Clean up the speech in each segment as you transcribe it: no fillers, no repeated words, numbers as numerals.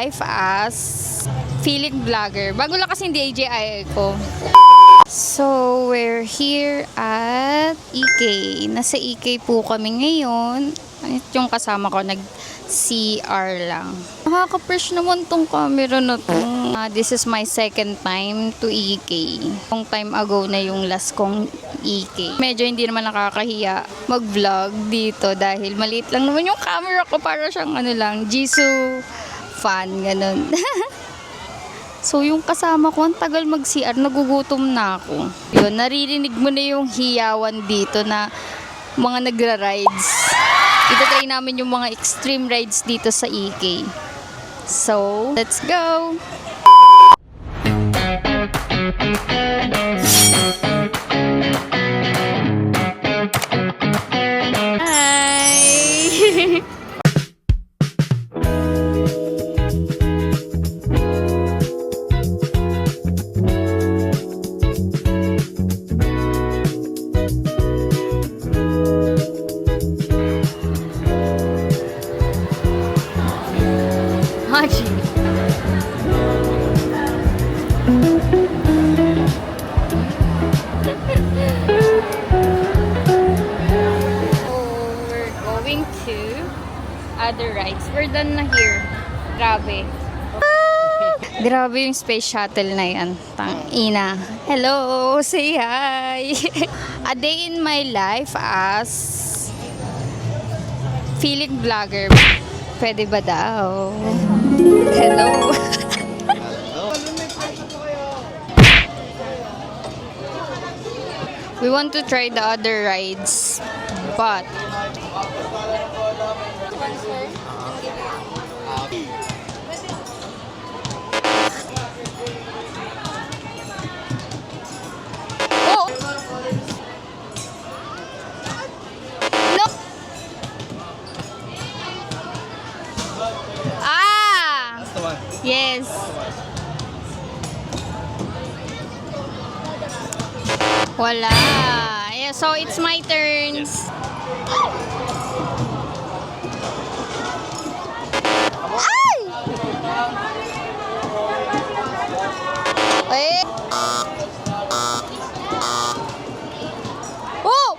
life as feeling vlogger. Bago lang kasi yung DJI ko. So, we're here at EK. Nasa EK po kami ngayon. Yung kasama ko, nag-CR lang. Nakaka-fresh naman tong camera na to. This is my second time to EK. Long time ago na yung last kong EK. Medyo hindi naman nakakahiya mag-vlog dito dahil maliit lang naman yung camera ko. Para siyang ano lang, Jisoo fan, ganun. So, yung kasama ko, ang tagal mag-CR, nagugutom na ako. Yun, naririnig mo na yung hiyawan dito na mga nagra-rides. Itatry namin yung mga extreme rides dito sa EK. So, let's go! Hi! Haji. We're going to other rides. We're done na here. Grabe. Grabe yung space shuttle na yan. Tangina. Hello! Say hi! A day in my life as feeling vlogger. Pwede ba daw? Hello. We want to try the other rides, but oh! No! Ah! Yes. Wala. Yeah, so it's my turn. Ay! Eh. Oh!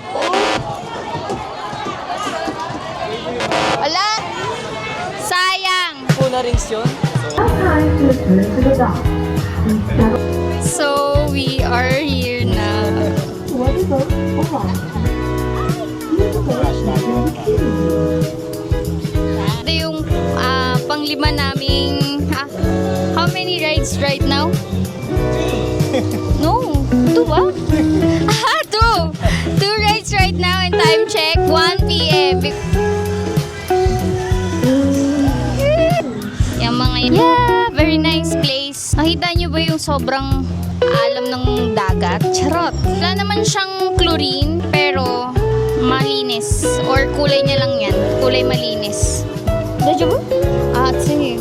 Wala. Sayang. Una rings yun. So we are here na. Ito yung panglima naming how many rides right now? No, two ba? Two rides right now and time check 1 p.m. Yung mga yeah, very nice place. Nakita nyo ba yung sobrang alam ng dagat? Charot. Wala naman siyang chlorine, pero malinis. Or kulay niya lang yan. Kulay malinis. Dadyo ba? Sige.